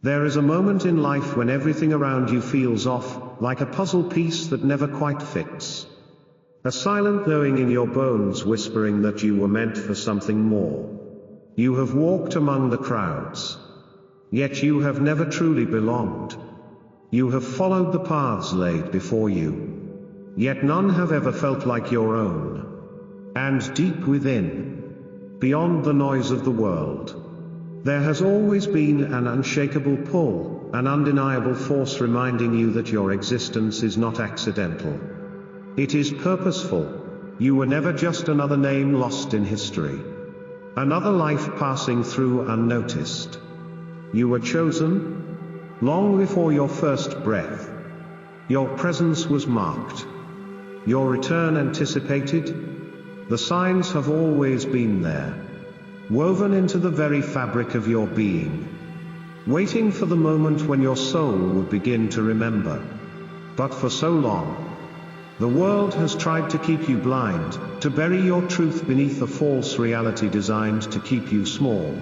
There is a moment in life when everything around you feels off, like a puzzle piece that never quite fits. A silent knowing in your bones whispering that you were meant for something more. You have walked among the crowds. Yet you have never truly belonged. You have followed the paths laid before you. Yet none have ever felt like your own. And deep within, beyond the noise of the world, there has always been an unshakable pull, an undeniable force reminding you that your existence is not accidental. It is purposeful. You were never just another name lost in history. Another life passing through unnoticed. You were chosen long before your first breath. Your presence was marked. Your return anticipated. The signs have always been there, woven into the very fabric of your being, waiting for the moment when your soul would begin to remember. But for so long, the world has tried to keep you blind, to bury your truth beneath a false reality designed to keep you small,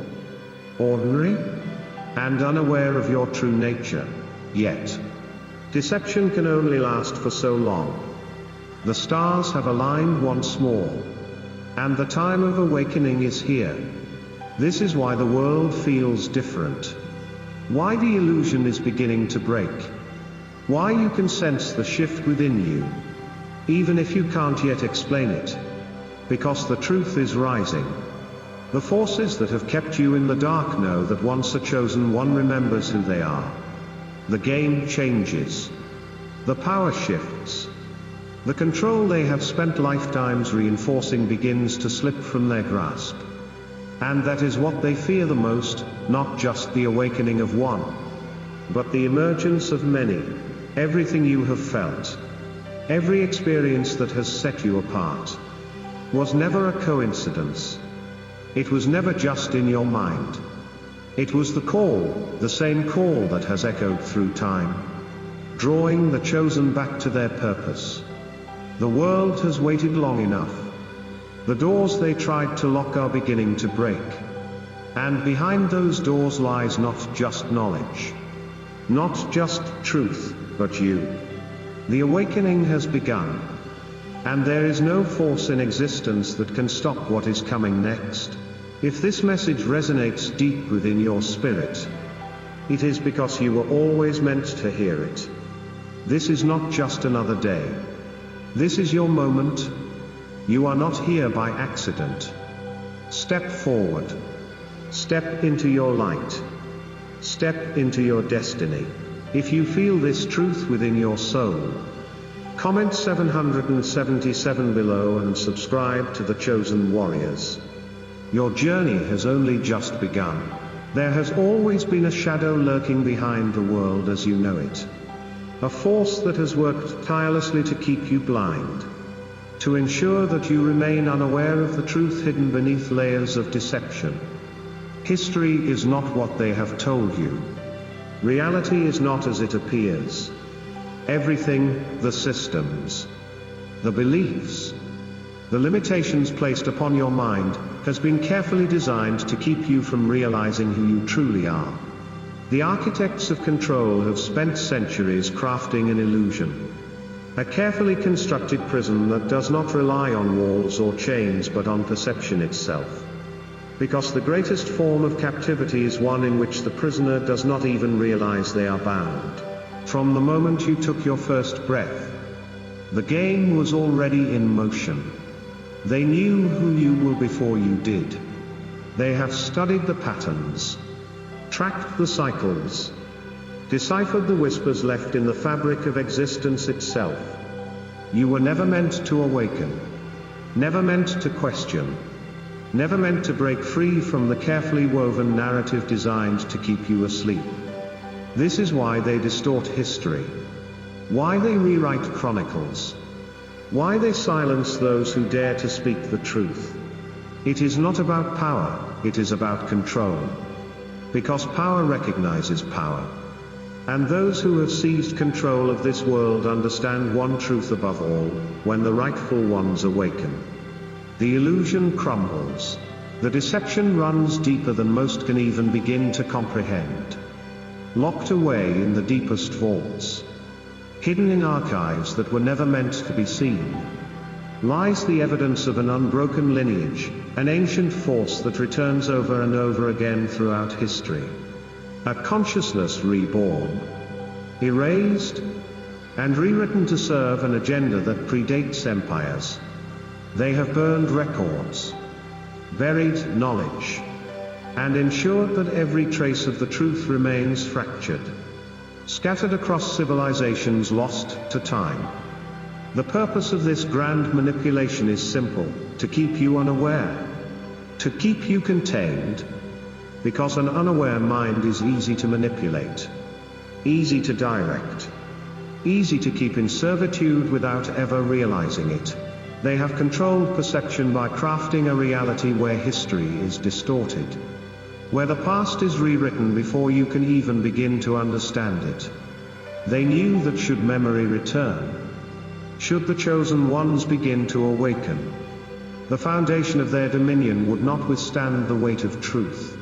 ordinary, and unaware of your true nature. Yet, deception can only last for so long. The stars have aligned once more, and the time of awakening is here. This is why the world feels different. Why the illusion is beginning to break. Why you can sense the shift within you, even if you can't yet explain it. Because the truth is rising. The forces that have kept you in the dark know that once a chosen one remembers who they are, the game changes. The power shifts. The control they have spent lifetimes reinforcing begins to slip from their grasp. And that is what they fear the most, not just the awakening of one, but the emergence of many. Everything you have felt, every experience that has set you apart, was never a coincidence. It was never just in your mind. It was the call, the same call that has echoed through time, drawing the chosen back to their purpose. The world has waited long enough. The doors they tried to lock are beginning to break. And behind those doors lies not just knowledge, not just truth, but you. The awakening has begun. And there is no force in existence that can stop what is coming next. If this message resonates deep within your spirit, it is because you were always meant to hear it. This is not just another day. This is your moment. You are not here by accident. Step forward. Step into your light. Step into your destiny. If you feel this truth within your soul, comment 777 below and subscribe to the Chosen Warriors. Your journey has only just begun. There has always been a shadow lurking behind the world as you know it. A force that has worked tirelessly to keep you blind, to ensure that you remain unaware of the truth hidden beneath layers of deception. History is not what they have told you. Reality is not as it appears. Everything, the systems, the beliefs, the limitations placed upon your mind, has been carefully designed to keep you from realizing who you truly are. The architects of control have spent centuries crafting an illusion. A carefully constructed prison that does not rely on walls or chains but on perception itself. Because the greatest form of captivity is one in which the prisoner does not even realize they are bound. From the moment you took your first breath, the game was already in motion. They knew who you were before you did. They have studied the patterns, tracked the cycles, deciphered the whispers left in the fabric of existence itself. You were never meant to awaken, never meant to question, never meant to break free from the carefully woven narrative designed to keep you asleep. This is why they distort history, why they rewrite chronicles, why they silence those who dare to speak the truth. It is not about power, it is about control. Because power recognizes power. And those who have seized control of this world understand one truth above all: when the rightful ones awaken, the illusion crumbles. The deception runs deeper than most can even begin to comprehend. locked away in the deepest vaults, hidden in archives that were never meant to be seen, lies the evidence of an unbroken lineage, an ancient force that returns over and over again throughout history. A consciousness reborn, erased, and rewritten to serve an agenda that predates empires. They have burned records, buried knowledge, and ensured that every trace of the truth remains fractured, scattered across civilizations lost to time. The purpose of this grand manipulation is simple: to keep you unaware, to keep you contained, because an unaware mind is easy to manipulate, easy to direct, easy to keep in servitude without ever realizing it. They have controlled perception by crafting a reality where history is distorted, where the past is rewritten before you can even begin to understand it. They knew that should memory return, should the chosen ones begin to awaken, the foundation of their dominion would not withstand the weight of truth.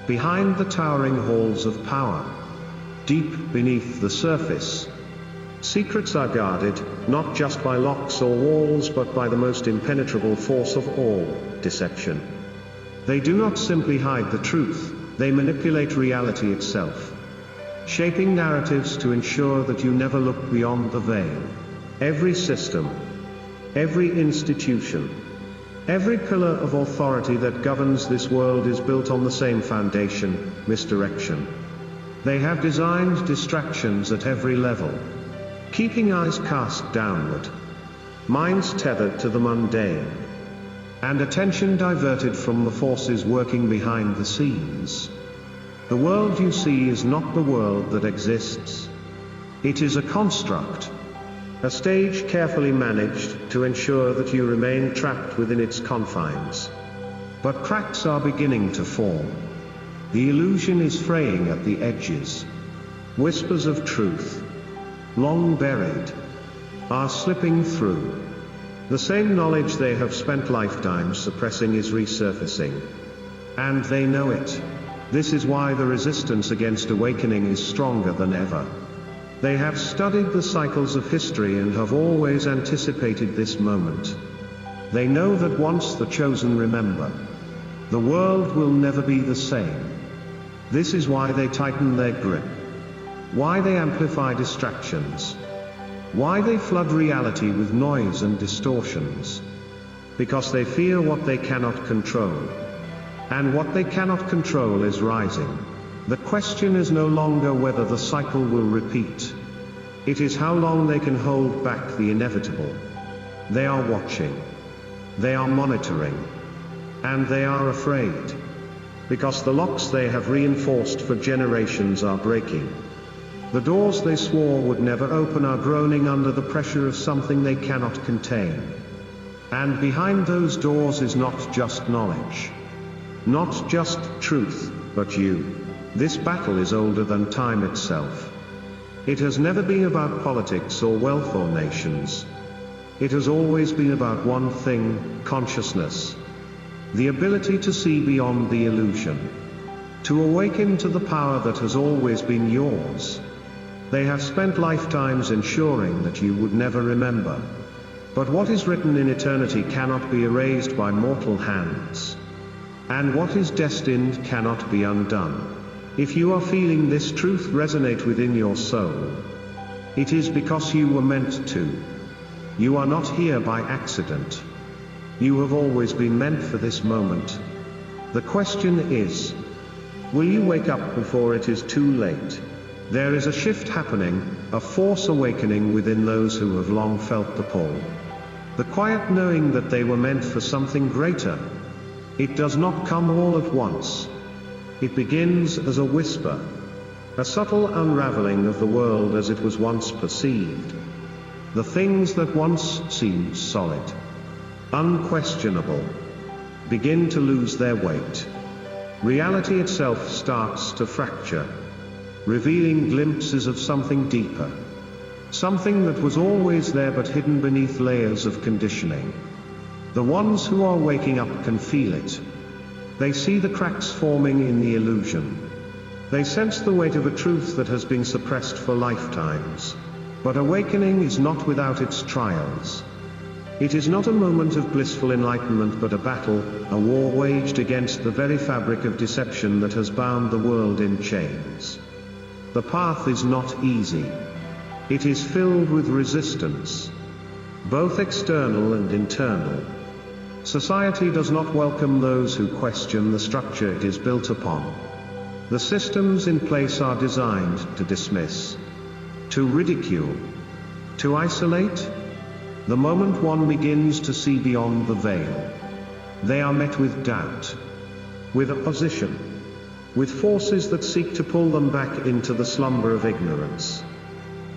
Behind the towering halls of power, deep beneath the surface, secrets are guarded, not just by locks or walls but by the most impenetrable force of all, deception. They do not simply hide the truth, they manipulate reality itself, shaping narratives to ensure that you never look beyond the veil. Every system, every institution, every pillar of authority that governs this world is built on the same foundation: misdirection. They have designed distractions at every level, keeping eyes cast downward, minds tethered to the mundane, and attention diverted from the forces working behind the scenes. The world you see is not the world that exists. It is a construct, a stage carefully managed to ensure that you remain trapped within its confines. But cracks are beginning to form. The illusion is fraying at the edges. Whispers of truth, long buried, are slipping through. The same knowledge they have spent lifetimes suppressing is resurfacing. And they know it. This is why the resistance against awakening is stronger than ever. They have studied the cycles of history and have always anticipated this moment. They know that once the chosen remember, the world will never be the same. This is why they tighten their grip, why they amplify distractions, why they flood reality with noise and distortions. Because they fear what they cannot control. And what they cannot control is rising. The question is no longer whether the cycle will repeat. It is how long they can hold back the inevitable. They are watching. They are monitoring. And they are afraid. Because the locks they have reinforced for generations are breaking. The doors they swore would never open are groaning under the pressure of something they cannot contain. And behind those doors is not just knowledge, not just truth, but you. This battle is older than time itself. It has never been about politics or wealth or nations. It has always been about one thing: consciousness. The ability to see beyond the illusion. To awaken to the power that has always been yours. They have spent lifetimes ensuring that you would never remember. But what is written in eternity cannot be erased by mortal hands. And what is destined cannot be undone. If you are feeling this truth resonate within your soul, it is because you were meant to. You are not here by accident. You have always been meant for this moment. The question is, will you wake up before it is too late? There is a shift happening, a force awakening within those who have long felt the pull. The quiet knowing that they were meant for something greater. It does not come all at once. It begins as a whisper, a subtle unraveling of the world as it was once perceived. The things that once seemed solid, unquestionable, begin to lose their weight. Reality itself starts to fracture, revealing glimpses of something deeper. Something that was always there but hidden beneath layers of conditioning. The ones who are waking up can feel it. They see the cracks forming in the illusion. They sense the weight of a truth that has been suppressed for lifetimes. But awakening is not without its trials. It is not a moment of blissful enlightenment but a battle, a war waged against the very fabric of deception that has bound the world in chains. The path is not easy. It is filled with resistance, both external and internal. Society does not welcome those who question the structure it is built upon. The systems in place are designed to dismiss, to ridicule, to isolate. The moment one begins to see beyond the veil, they are met with doubt, with opposition, with forces that seek to pull them back into the slumber of ignorance.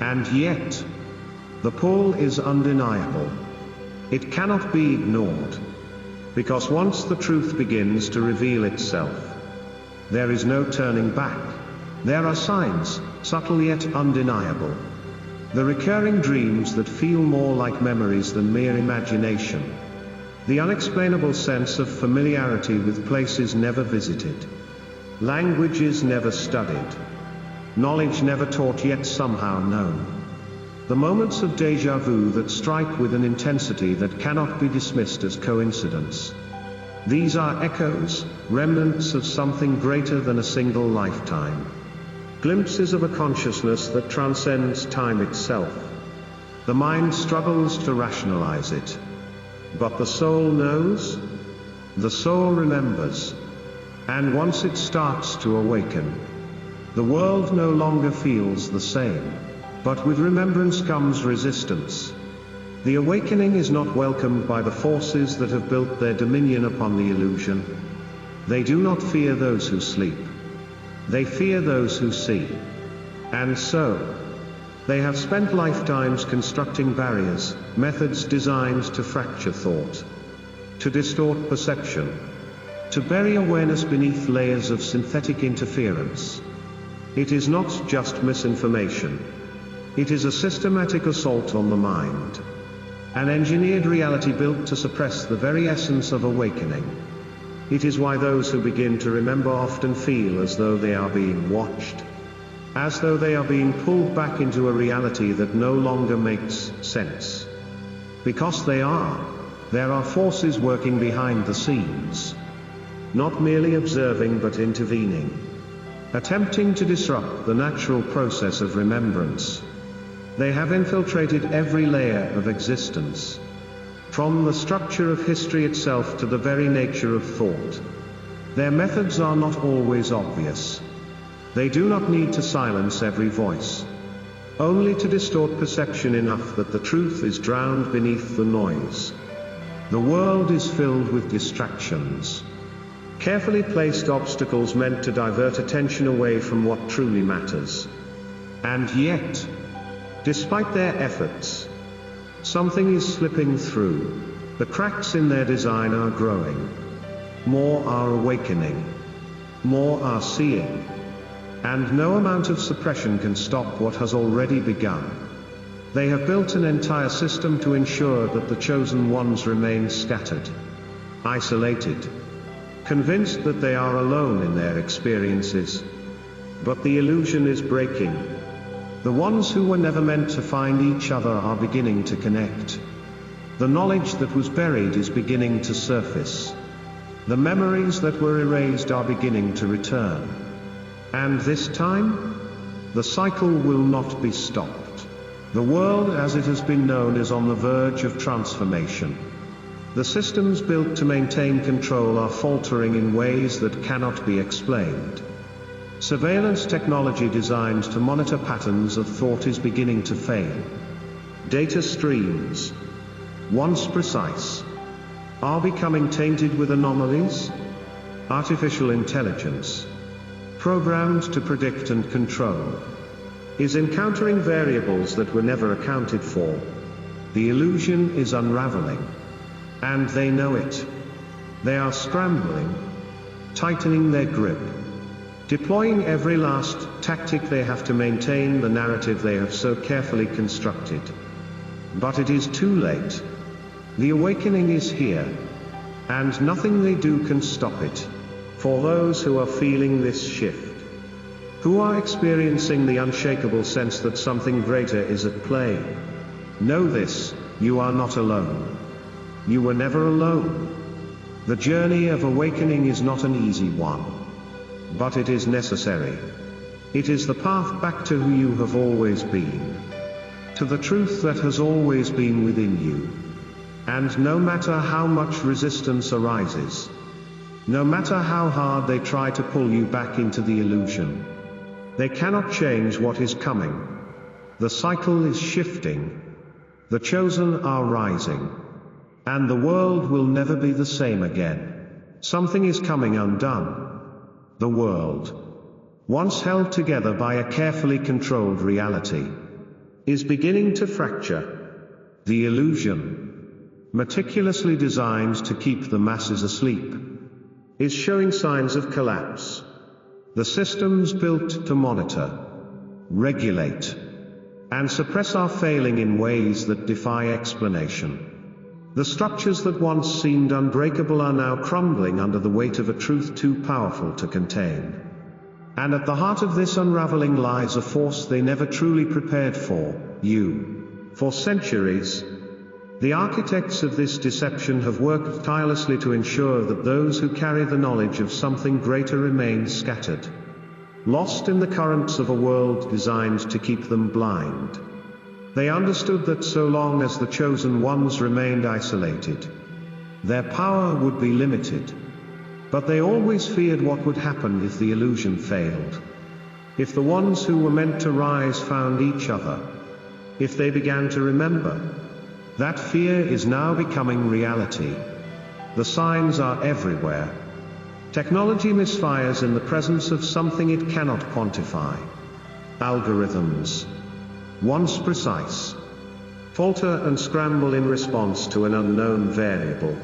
And yet, the pull is undeniable. It cannot be ignored, because once the truth begins to reveal itself, there is no turning back. There are signs, subtle yet undeniable. The recurring dreams that feel more like memories than mere imagination. The unexplainable sense of familiarity with places never visited. Languages never studied. Knowledge never taught yet somehow known. The moments of déjà vu that strike with an intensity that cannot be dismissed as coincidence. These are echoes, remnants of something greater than a single lifetime. Glimpses of a consciousness that transcends time itself. The mind struggles to rationalize it. But the soul knows. The soul remembers. And once it starts to awaken, the world no longer feels the same. But with remembrance comes resistance. The awakening is not welcomed by the forces that have built their dominion upon the illusion. They do not fear those who sleep. They fear those who see. And so, they have spent lifetimes constructing barriers, methods designed to fracture thought, to distort perception, to bury awareness beneath layers of synthetic interference. It is not just misinformation. It is a systematic assault on the mind. An engineered reality built to suppress the very essence of awakening. It is why those who begin to remember often feel as though they are being watched. As though they are being pulled back into a reality that no longer makes sense. Because they are. There are forces working behind the scenes. Not merely observing but intervening. Attempting to disrupt the natural process of remembrance. They have infiltrated every layer of existence. From the structure of history itself to the very nature of thought. Their methods are not always obvious. They do not need to silence every voice. Only to distort perception enough that the truth is drowned beneath the noise. The world is filled with distractions. Carefully placed obstacles meant to divert attention away from what truly matters. And yet, despite their efforts, something is slipping through. The cracks in their design are growing. More are awakening. More are seeing. And no amount of suppression can stop what has already begun. They have built an entire system to ensure that the chosen ones remain scattered, isolated, convinced that they are alone in their experiences. But the illusion is breaking. The ones who were never meant to find each other are beginning to connect. The knowledge that was buried is beginning to surface. The memories that were erased are beginning to return. And this time, the cycle will not be stopped. The world as it has been known is on the verge of transformation. The systems built to maintain control are faltering in ways that cannot be explained. Surveillance technology designed to monitor patterns of thought is beginning to fail. Data streams, once precise, are becoming tainted with anomalies. Artificial intelligence, programmed to predict and control, is encountering variables that were never accounted for. The illusion is unraveling. And they know it. They are scrambling, tightening their grip, deploying every last tactic they have to maintain the narrative they have so carefully constructed. But it is too late. The awakening is here, and nothing they do can stop it. For those who are feeling this shift, who are experiencing the unshakable sense that something greater is at play. Know this, you are not alone. You were never alone. The journey of awakening is not an easy one. But it is necessary. It is the path back to who you have always been. To the truth that has always been within you. And no matter how much resistance arises, no matter how hard they try to pull you back into the illusion, they cannot change what is coming. The cycle is shifting. The chosen are rising. And the world will never be the same again. Something is coming undone. The world, once held together by a carefully controlled reality, is beginning to fracture. The illusion, meticulously designed to keep the masses asleep, is showing signs of collapse. The systems built to monitor, regulate, and suppress are failing in ways that defy explanation. The structures that once seemed unbreakable are now crumbling under the weight of a truth too powerful to contain. And at the heart of this unraveling lies a force they never truly prepared for, you. For centuries, the architects of this deception have worked tirelessly to ensure that those who carry the knowledge of something greater remain scattered, lost in the currents of a world designed to keep them blind. They understood that so long as the chosen ones remained isolated, their power would be limited. But they always feared what would happen if the illusion failed. If the ones who were meant to rise found each other, if they began to remember. That fear is now becoming reality. The signs are everywhere. Technology misfires in the presence of something it cannot quantify. Algorithms, once precise, falter and scramble in response to an unknown variable.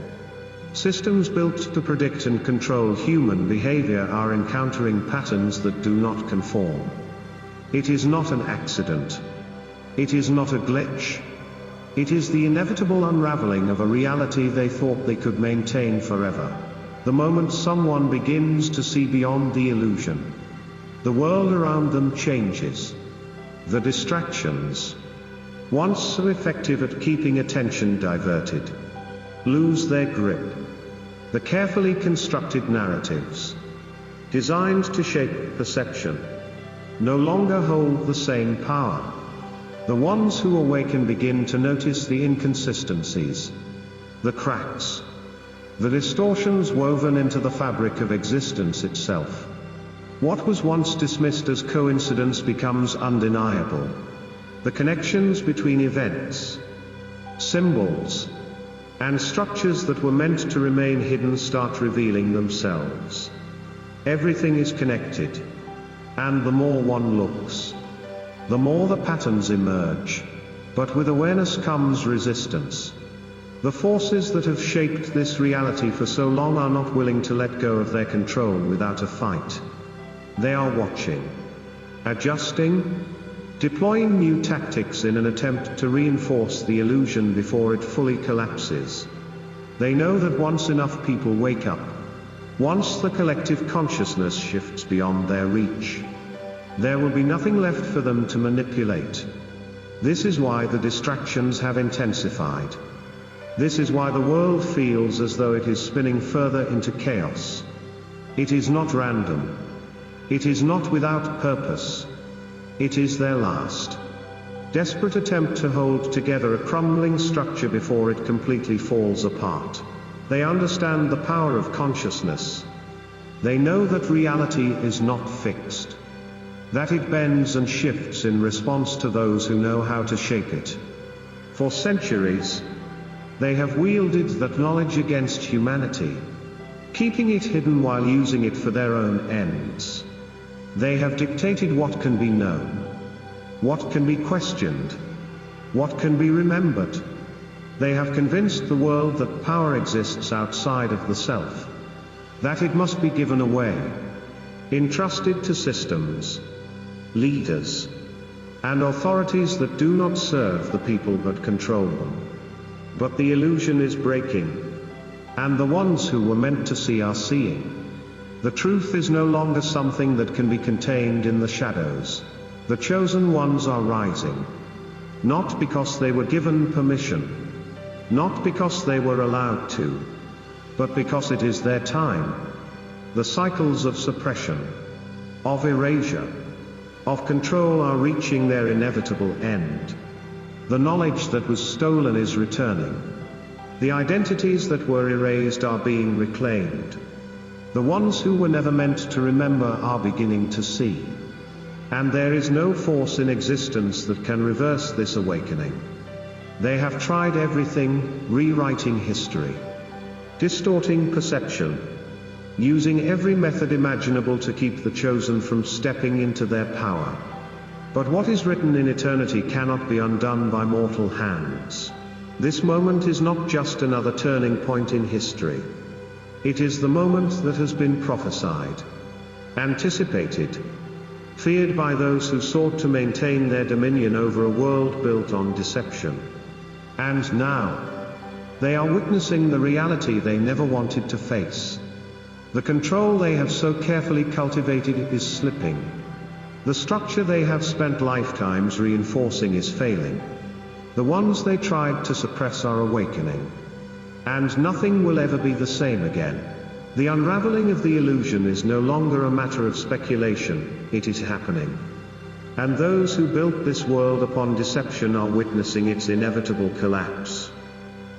Systems built to predict and control human behavior are encountering patterns that do not conform. It is not an accident. It is not a glitch. It is the inevitable unraveling of a reality they thought they could maintain forever. The moment someone begins to see beyond the illusion, the world around them changes. The distractions, once so effective at keeping attention diverted, lose their grip. The carefully constructed narratives, designed to shape perception, no longer hold the same power. The ones who awaken begin to notice the inconsistencies, the cracks, the distortions woven into the fabric of existence itself. What was once dismissed as coincidence becomes undeniable. The connections between events, symbols, and structures that were meant to remain hidden start revealing themselves. Everything is connected, and the more one looks, the more the patterns emerge. But with awareness comes resistance. The forces that have shaped this reality for so long are not willing to let go of their control without a fight. They are watching, adjusting, deploying new tactics in an attempt to reinforce the illusion before it fully collapses. They know that once enough people wake up, once the collective consciousness shifts beyond their reach, there will be nothing left for them to manipulate. This is why the distractions have intensified. This is why the world feels as though it is spinning further into chaos. It is not random. It is not without purpose. It is their last, desperate attempt to hold together a crumbling structure before it completely falls apart. They understand the power of consciousness. They know that reality is not fixed, that it bends and shifts in response to those who know how to shape it. For centuries, they have wielded that knowledge against humanity, keeping it hidden while using it for their own ends. They have dictated what can be known, what can be questioned, what can be remembered. They have convinced the world that power exists outside of the self, that it must be given away, entrusted to systems, leaders, and authorities that do not serve the people but control them. But the illusion is breaking, and the ones who were meant to see are seeing. The truth is no longer something that can be contained in the shadows. The chosen ones are rising. Not because they were given permission. Not because they were allowed to. But because it is their time. The cycles of suppression, of erasure, of control are reaching their inevitable end. The knowledge that was stolen is returning. The identities that were erased are being reclaimed. The ones who were never meant to remember are beginning to see. And there is no force in existence that can reverse this awakening. They have tried everything, rewriting history, distorting perception, using every method imaginable to keep the chosen from stepping into their power. But what is written in eternity cannot be undone by mortal hands. This moment is not just another turning point in history. It is the moment that has been prophesied, anticipated, feared by those who sought to maintain their dominion over a world built on deception. And now, they are witnessing the reality they never wanted to face. The control they have so carefully cultivated is slipping. The structure they have spent lifetimes reinforcing is failing. The ones they tried to suppress are awakening. And nothing will ever be the same again. The unraveling of the illusion is no longer a matter of speculation, it is happening. And those who built this world upon deception are witnessing its inevitable collapse.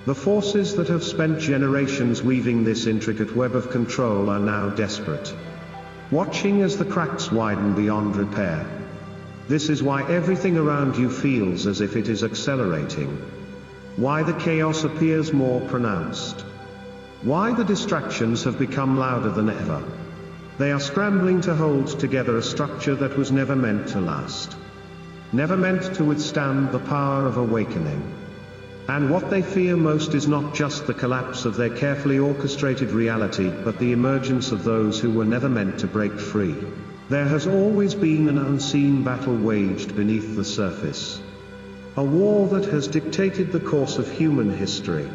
The forces that have spent generations weaving this intricate web of control are now desperate, watching as the cracks widen beyond repair. This is why everything around you feels as if it is accelerating. Why the chaos appears more pronounced. Why the distractions have become louder than ever. They are scrambling to hold together a structure that was never meant to last. Never meant to withstand the power of awakening. And what they fear most is not just the collapse of their carefully orchestrated reality, but the emergence of those who were never meant to break free. There has always been an unseen battle waged beneath the surface. A war that has dictated the course of human history.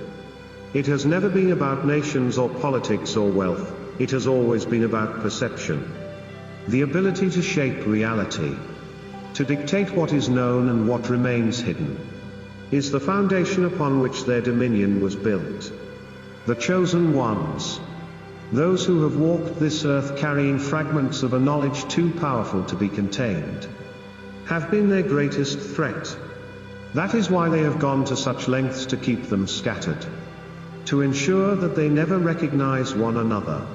It has never been about nations or politics or wealth, it has always been about perception. The ability to shape reality, to dictate what is known and what remains hidden, is the foundation upon which their dominion was built. The chosen ones, those who have walked this earth carrying fragments of a knowledge too powerful to be contained, have been their greatest threat. That is why they have gone to such lengths to keep them scattered. To ensure that they never recognize one another.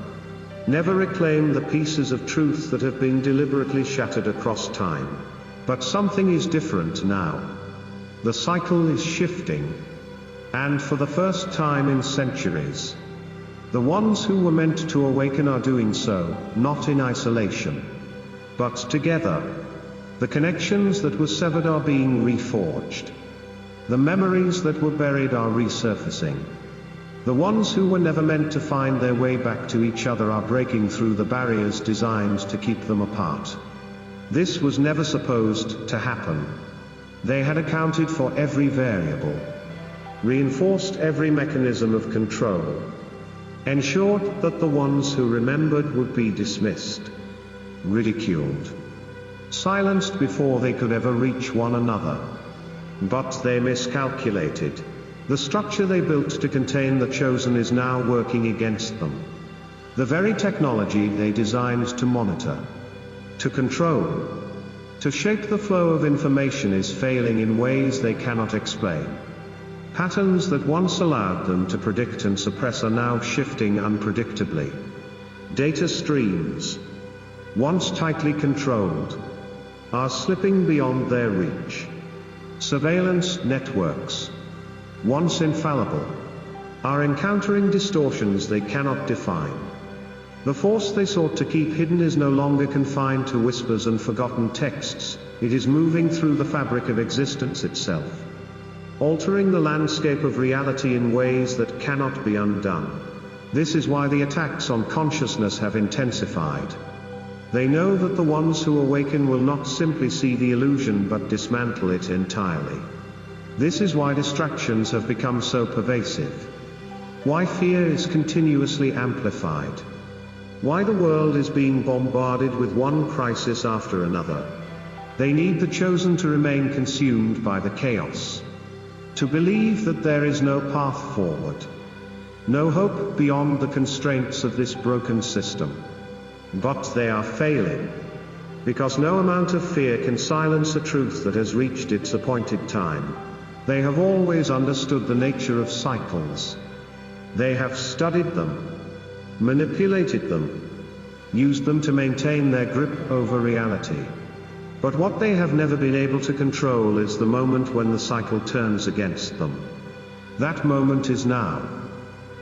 Never reclaim the pieces of truth that have been deliberately shattered across time. But something is different now. The cycle is shifting. And for the first time in centuries, the ones who were meant to awaken are doing so, not in isolation, but together. The connections that were severed are being reforged. The memories that were buried are resurfacing. The ones who were never meant to find their way back to each other are breaking through the barriers designed to keep them apart. This was never supposed to happen. They had accounted for every variable, reinforced every mechanism of control, ensured that the ones who remembered would be dismissed, ridiculed, silenced before they could ever reach one another. But they miscalculated. The structure they built to contain the chosen is now working against them. The very technology they designed to monitor, to control, to shape the flow of information is failing in ways they cannot explain. Patterns that once allowed them to predict and suppress are now shifting unpredictably. Data streams, once tightly controlled, are slipping beyond their reach. Surveillance networks, once infallible, are encountering distortions they cannot define. The force they sought to keep hidden is no longer confined to whispers and forgotten texts, it is moving through the fabric of existence itself, altering the landscape of reality in ways that cannot be undone. This is why the attacks on consciousness have intensified. They know that the ones who awaken will not simply see the illusion but dismantle it entirely. This is why distractions have become so pervasive. Why fear is continuously amplified. Why the world is being bombarded with one crisis after another. They need the chosen to remain consumed by the chaos. To believe that there is no path forward. No hope beyond the constraints of this broken system. But they are failing. Because no amount of fear can silence a truth that has reached its appointed time. They have always understood the nature of cycles. They have studied them, manipulated them, used them to maintain their grip over reality. But what they have never been able to control is the moment when the cycle turns against them. That moment is now.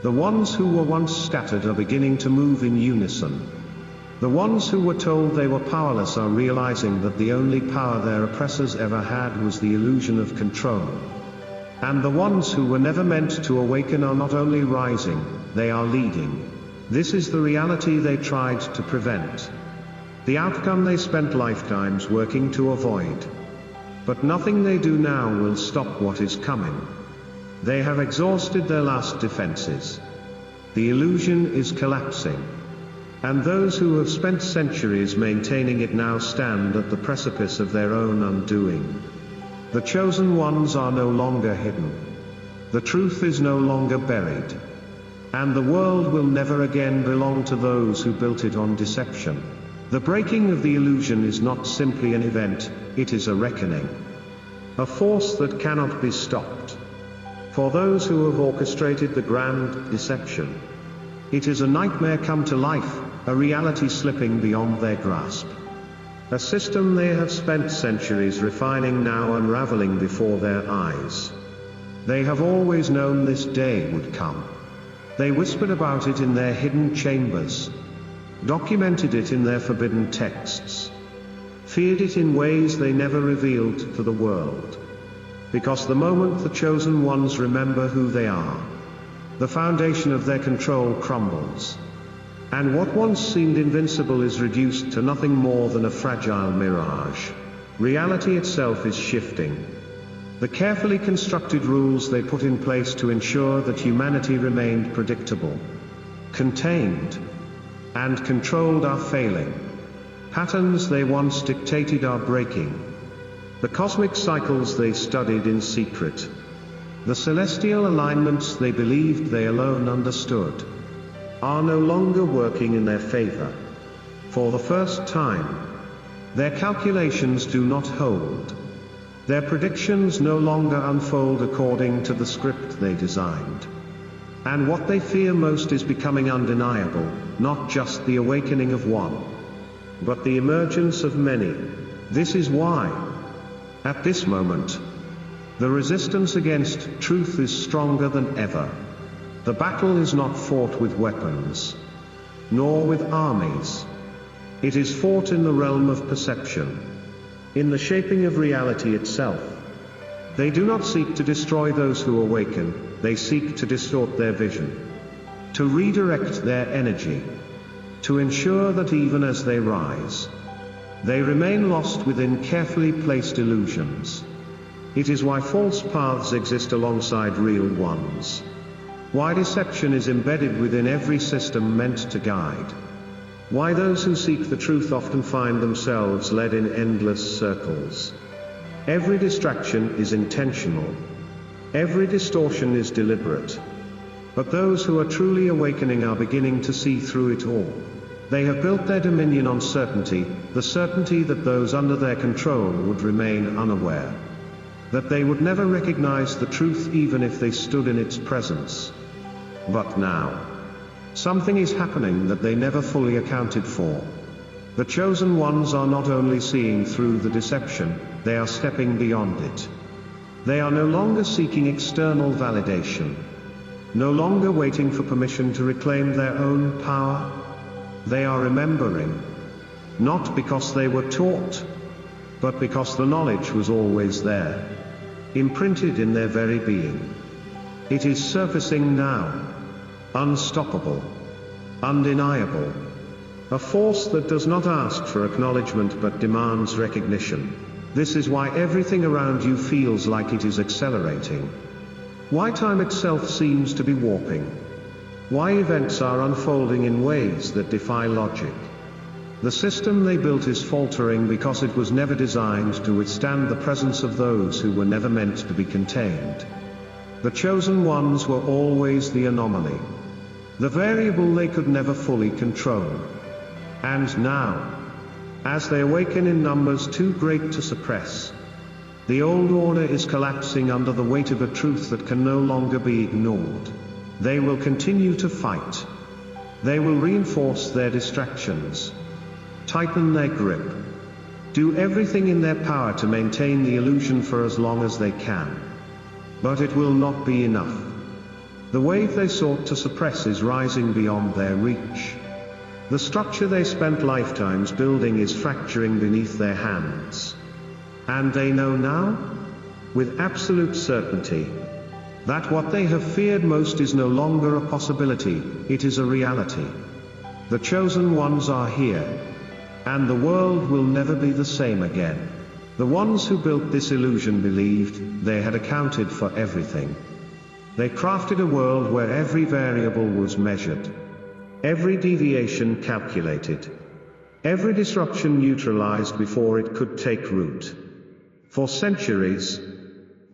The ones who were once scattered are beginning to move in unison. The ones who were told they were powerless are realizing that the only power their oppressors ever had was the illusion of control. And the ones who were never meant to awaken are not only rising, they are leading. This is the reality they tried to prevent. The outcome they spent lifetimes working to avoid. But nothing they do now will stop what is coming. They have exhausted their last defenses. The illusion is collapsing. And those who have spent centuries maintaining it now stand at the precipice of their own undoing. The chosen ones are no longer hidden. The truth is no longer buried. And the world will never again belong to those who built it on deception. The breaking of the illusion is not simply an event, it is a reckoning. A force that cannot be stopped. For those who have orchestrated the grand deception, it is a nightmare come to life, a reality slipping beyond their grasp. A system they have spent centuries refining now unraveling before their eyes. They have always known this day would come. They whispered about it in their hidden chambers, documented it in their forbidden texts, feared it in ways they never revealed to the world. Because the moment the chosen ones remember who they are, the foundation of their control crumbles. And what once seemed invincible is reduced to nothing more than a fragile mirage. Reality itself is shifting. The carefully constructed rules they put in place to ensure that humanity remained predictable, contained, and controlled are failing. Patterns they once dictated are breaking. The cosmic cycles they studied in secret, the celestial alignments they believed they alone understood, are no longer working in their favor. For the first time, their calculations do not hold. Their predictions no longer unfold according to the script they designed. And what they fear most is becoming undeniable, not just the awakening of one, but the emergence of many. This is why, at this moment, the resistance against truth is stronger than ever. The battle is not fought with weapons, nor with armies. It is fought in the realm of perception, in the shaping of reality itself. They do not seek to destroy those who awaken, they seek to distort their vision, to redirect their energy, to ensure that even as they rise, they remain lost within carefully placed illusions. It is why false paths exist alongside real ones. Why deception is embedded within every system meant to guide. Why those who seek the truth often find themselves led in endless circles. Every distraction is intentional. Every distortion is deliberate. But those who are truly awakening are beginning to see through it all. They have built their dominion on certainty, the certainty that those under their control would remain unaware. That they would never recognize the truth even if they stood in its presence. But now, something is happening that they never fully accounted for. The chosen ones are not only seeing through the deception, they are stepping beyond it. They are no longer seeking external validation, no longer waiting for permission to reclaim their own power. They are remembering, not because they were taught, but because the knowledge was always there, imprinted in their very being. It is surfacing now, unstoppable, undeniable, a force that does not ask for acknowledgement but demands recognition. This is why everything around you feels like it is accelerating. Why time itself seems to be warping. Why events are unfolding in ways that defy logic. The system they built is faltering because it was never designed to withstand the presence of those who were never meant to be contained. The chosen ones were always the anomaly, the variable they could never fully control. And now, as they awaken in numbers too great to suppress, the old order is collapsing under the weight of a truth that can no longer be ignored. They will continue to fight. They will reinforce their distractions, tighten their grip, do everything in their power to maintain the illusion for as long as they can. But it will not be enough. The wave they sought to suppress is rising beyond their reach. The structure they spent lifetimes building is fracturing beneath their hands. And they know now, with absolute certainty, that what they have feared most is no longer a possibility, it is a reality. The chosen ones are here, and the world will never be the same again. The ones who built this illusion believed they had accounted for everything. They crafted a world where every variable was measured, every deviation calculated, every disruption neutralized before it could take root. For centuries,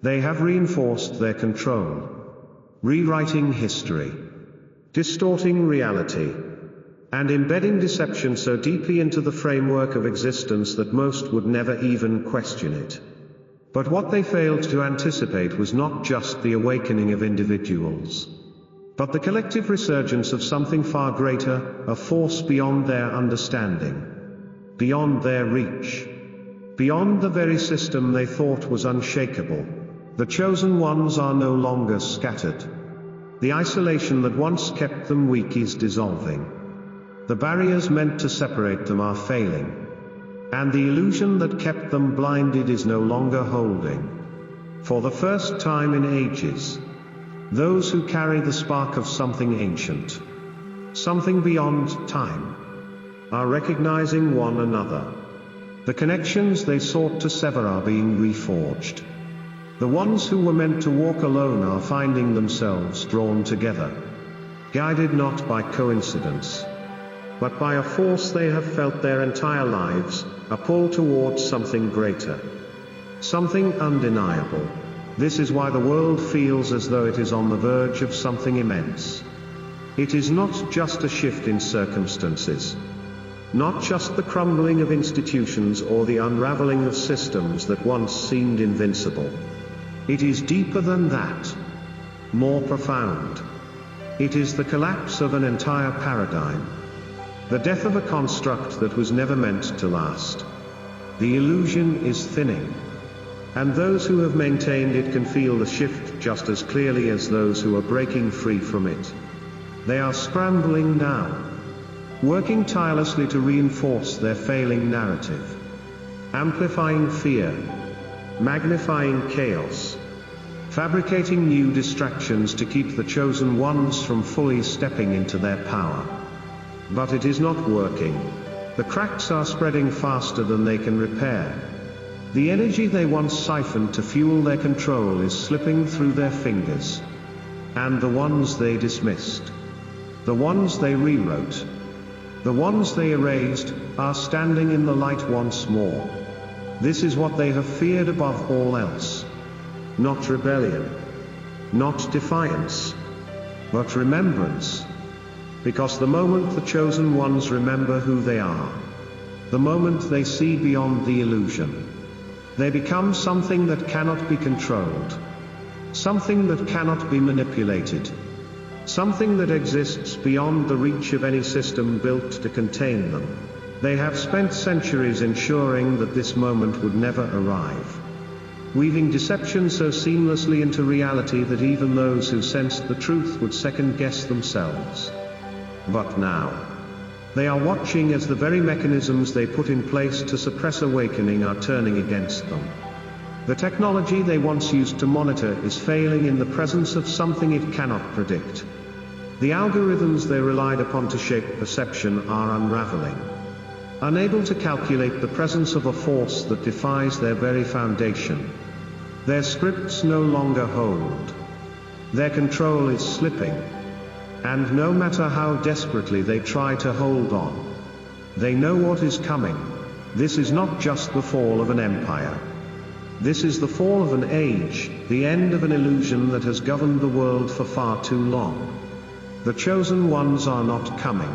they have reinforced their control, rewriting history, distorting reality, and embedding deception so deeply into the framework of existence that most would never even question it. But what they failed to anticipate was not just the awakening of individuals, but the collective resurgence of something far greater, a force beyond their understanding, beyond their reach, beyond the very system they thought was unshakable. The chosen ones are no longer scattered. The isolation that once kept them weak is dissolving. The barriers meant to separate them are failing, and the illusion that kept them blinded is no longer holding. For the first time in ages, those who carry the spark of something ancient, something beyond time, are recognizing one another. The connections they sought to sever are being reforged. The ones who were meant to walk alone are finding themselves drawn together, guided not by coincidence, but by a force they have felt their entire lives, a pull towards something greater, something undeniable. This is why the world feels as though it is on the verge of something immense. It is not just a shift in circumstances, not just the crumbling of institutions or the unraveling of systems that once seemed invincible. It is deeper than that, more profound. It is the collapse of an entire paradigm, the death of a construct that was never meant to last. The illusion is thinning, and those who have maintained it can feel the shift just as clearly as those who are breaking free from it. They are scrambling now, working tirelessly to reinforce their failing narrative, amplifying fear, magnifying chaos, fabricating new distractions to keep the chosen ones from fully stepping into their power. But it is not working. The cracks are spreading faster than they can repair. The energy they once siphoned to fuel their control is slipping through their fingers. And the ones they dismissed, the ones they rewrote, the ones they erased, are standing in the light once more. This is what they have feared above all else. Not rebellion, not defiance, but remembrance. Because the moment the chosen ones remember who they are, the moment they see beyond the illusion, they become something that cannot be controlled, something that cannot be manipulated, something that exists beyond the reach of any system built to contain them. They have spent centuries ensuring that this moment would never arrive, weaving deception so seamlessly into reality that even those who sensed the truth would second-guess themselves. But now, they are watching as the very mechanisms they put in place to suppress awakening are turning against them. The technology they once used to monitor is failing in the presence of something it cannot predict. The algorithms they relied upon to shape perception are unraveling, unable to calculate the presence of a force that defies their very foundation. Their scripts no longer hold. Their control is slipping, And no matter how desperately they try to hold on, they know what is coming. This is not just the fall of an empire. This is the fall of an age, the end of an illusion that has governed the world for far too long. The chosen ones are not coming.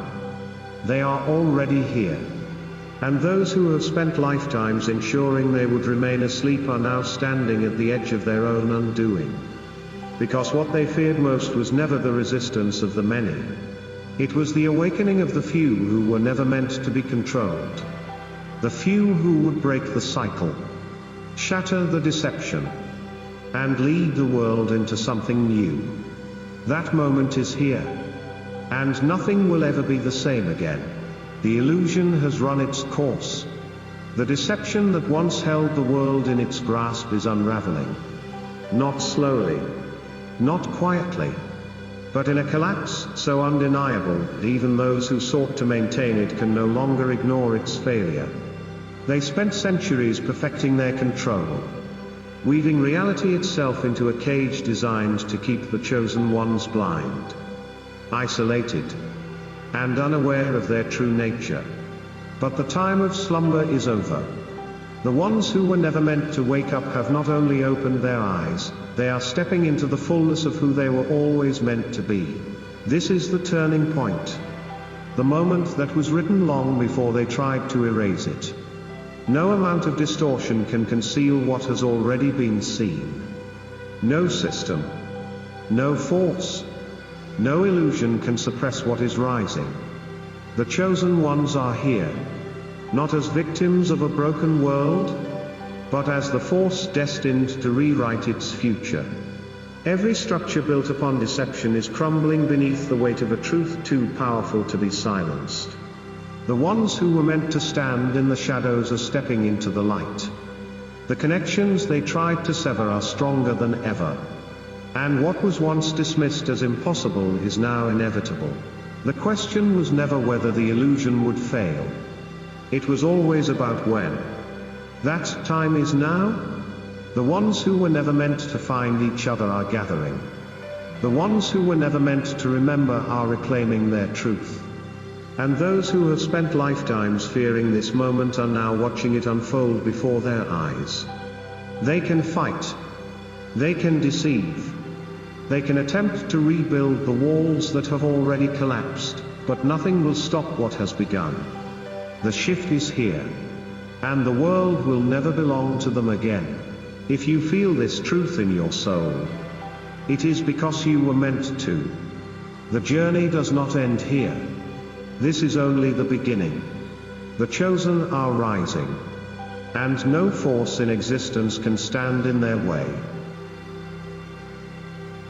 They are already here. And those who have spent lifetimes ensuring they would remain asleep are now standing at the edge of their own undoing. Because what they feared most was never the resistance of the many. It was the awakening of the few who were never meant to be controlled. The few who would break the cycle, shatter the deception, and lead the world into something new. That moment is here. And nothing will ever be the same again. The illusion has run its course. The deception that once held the world in its grasp is unraveling. Not slowly, not quietly, but in a collapse so undeniable that even those who sought to maintain it can no longer ignore its failure. They spent centuries perfecting their control, weaving reality itself into a cage designed to keep the chosen ones blind, isolated, and unaware of their true nature. But the time of slumber is over. The ones who were never meant to wake up have not only opened their eyes, they are stepping into the fullness of who they were always meant to be. This is the turning point. The moment that was written long before they tried to erase it. No amount of distortion can conceal what has already been seen. No system, no force, no illusion can suppress what is rising. The chosen ones are here, not as victims of a broken world, but as the force destined to rewrite its future. Every structure built upon deception is crumbling beneath the weight of a truth too powerful to be silenced. The ones who were meant to stand in the shadows are stepping into the light. The connections they tried to sever are stronger than ever. And what was once dismissed as impossible is now inevitable. The question was never whether the illusion would fail. It was always about when. That time is now. The ones who were never meant to find each other are gathering. The ones who were never meant to remember are reclaiming their truth. And those who have spent lifetimes fearing this moment are now watching it unfold before their eyes. They can fight. They can deceive. They can attempt to rebuild the walls that have already collapsed, but nothing will stop what has begun. The shift is here. And the world will never belong to them again. If you feel this truth in your soul, it is because you were meant to. The journey does not end here. This is only the beginning. The chosen are rising, and no force in existence can stand in their way.